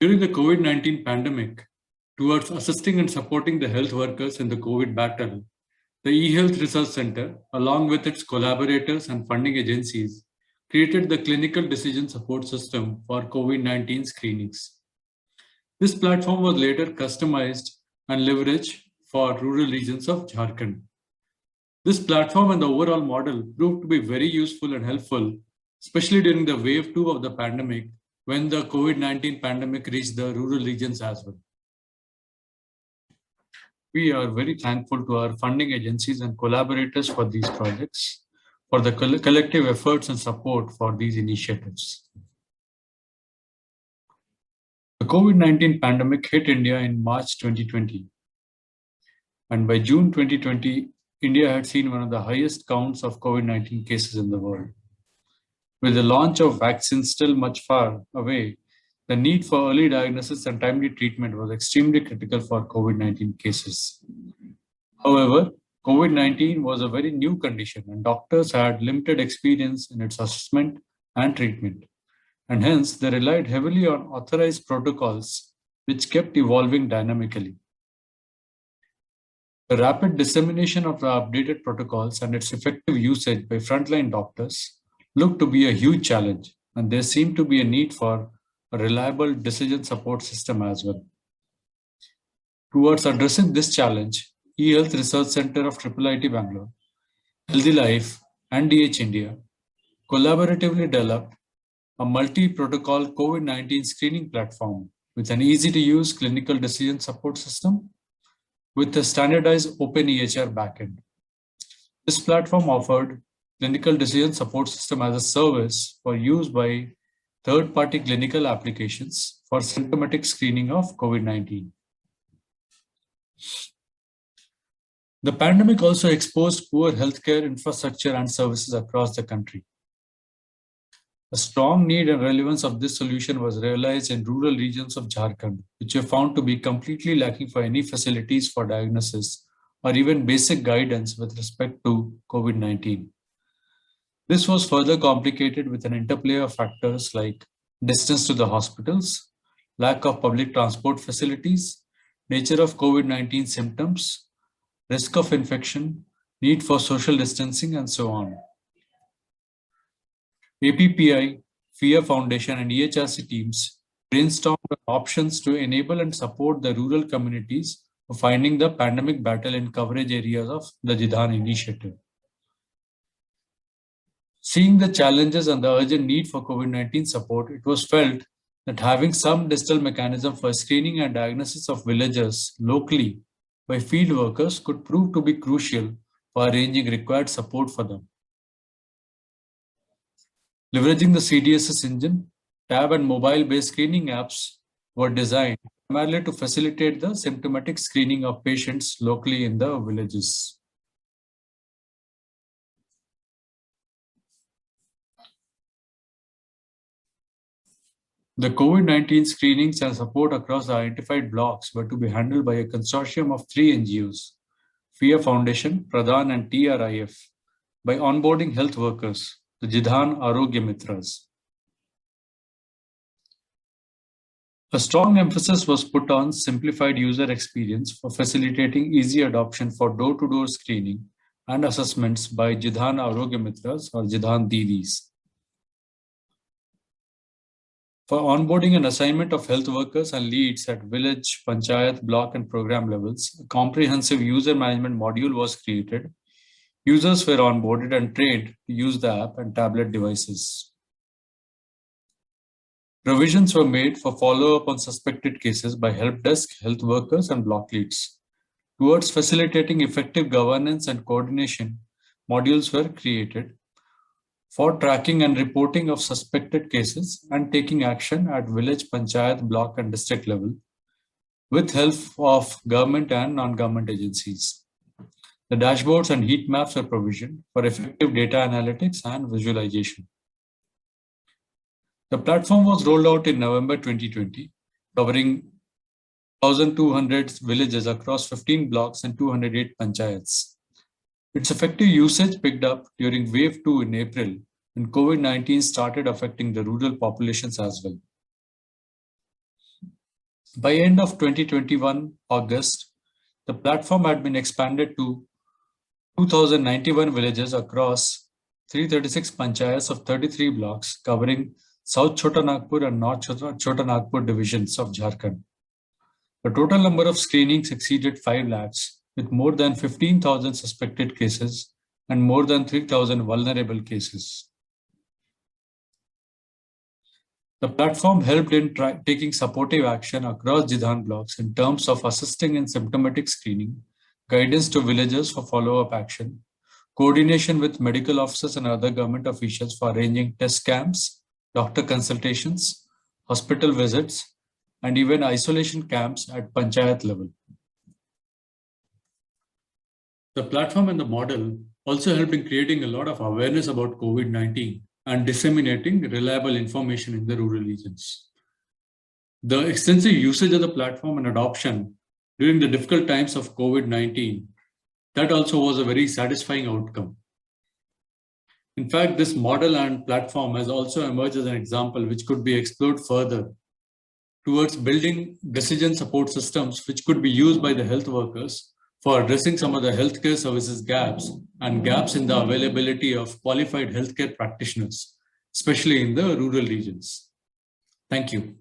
During the COVID-19 pandemic, towards assisting and supporting the health workers in the COVID battle, the eHealth Research Center, along with its collaborators and funding agencies, created the Clinical Decision Support System for COVID-19 screenings. This platform was later customized and leveraged for rural regions of Jharkhand. This platform and the overall model proved to be very useful and helpful, especially during the wave 2 of the pandemic, when the COVID-19 pandemic reached the rural regions as well. We are very thankful to our funding agencies and collaborators for these projects, for the collective efforts and support for these initiatives. The COVID-19 pandemic hit India in March 2020. And by June 2020, India had seen one of the highest counts of COVID-19 cases in the world. With the launch of vaccines still much far away, the need for early diagnosis and timely treatment was extremely critical for COVID-19 cases. However, COVID-19 was a very new condition and doctors had limited experience in its assessment and treatment. And hence, they relied heavily on authorized protocols, which kept evolving dynamically. The rapid dissemination of the updated protocols and its effective usage by frontline doctors looked to be a huge challenge, and there seemed to be a need for a reliable decision support system as well. Towards addressing this challenge, eHealth Research Center of IIIT Bangalore, Healthy Life, and DH India collaboratively developed a multi-protocol COVID-19 screening platform with an easy-to-use clinical decision support system with a standardized open EHR backend. This platform offered clinical decision support system as a service for use by third-party clinical applications for symptomatic screening of COVID-19. The pandemic also exposed poor healthcare infrastructure and services across the country. A strong need and relevance of this solution was realized in rural regions of Jharkhand, which were found to be completely lacking for any facilities for diagnosis or even basic guidance with respect to COVID-19. This was further complicated with an interplay of factors like distance to the hospitals, lack of public transport facilities, nature of COVID-19 symptoms, risk of infection, need for social distancing, and so on. APPI, FIA Foundation, and EHRC teams brainstormed options to enable and support the rural communities for finding the pandemic battle in coverage areas of the Jidhan initiative. Seeing the challenges and the urgent need for COVID-19 support, it was felt that having some digital mechanism for screening and diagnosis of villagers locally by field workers could prove to be crucial for arranging required support for them. Leveraging the CDSS engine, tab and mobile-based screening apps were designed primarily to facilitate the symptomatic screening of patients locally in the villages. The COVID-19 screenings and support across the identified blocks were to be handled by a consortium of 3 NGOs, FIA Foundation, Pradhan, and TRIF, by onboarding health workers, the Jidhan Arogya Mitras. A strong emphasis was put on simplified user experience for facilitating easy adoption for door-to-door screening and assessments by Jidhan Arogya Mitras or Jidhan Didis. For onboarding and assignment of health workers and leads at village, panchayat, block, and program levels, a comprehensive user management module was created. Users were onboarded and trained to use the app and tablet devices. Provisions were made for follow-up on suspected cases by help desk, health workers, and block leads. Towards facilitating effective governance and coordination, modules were created for tracking and reporting of suspected cases and taking action at village, panchayat, block, and district level with help of government and non-government agencies. The dashboards and heat maps are provisioned for effective data analytics and visualization. The platform was rolled out in November 2020, covering 1,200 villages across 15 blocks and 208 panchayats. Its effective usage picked up during Wave 2 in April, when COVID-19 started affecting the rural populations as well. By end of 2021 August, the platform had been expanded to 2,091 villages across 336 panchayats of 33 blocks, covering South Chota Nagpur and North Chota Nagpur divisions of Jharkhand. The total number of screenings exceeded 5 lakhs, with more than 15,000 suspected cases and more than 3,000 vulnerable cases. The platform helped in taking supportive action across Jidhan blocks in terms of assisting in symptomatic screening, guidance to villagers for follow-up action, coordination with medical officers and other government officials for arranging test camps, doctor consultations, hospital visits, and even isolation camps at panchayat level. The platform and the model also helped in creating a lot of awareness about COVID-19 and disseminating reliable information in the rural regions. The extensive usage of the platform and adoption during the difficult times of COVID-19, that also was a very satisfying outcome. In fact, this model and platform has also emerged as an example which could be explored further towards building decision support systems which could be used by the health workers for addressing some of the healthcare services gaps and gaps in the availability of qualified healthcare practitioners, especially in the rural regions. Thank you.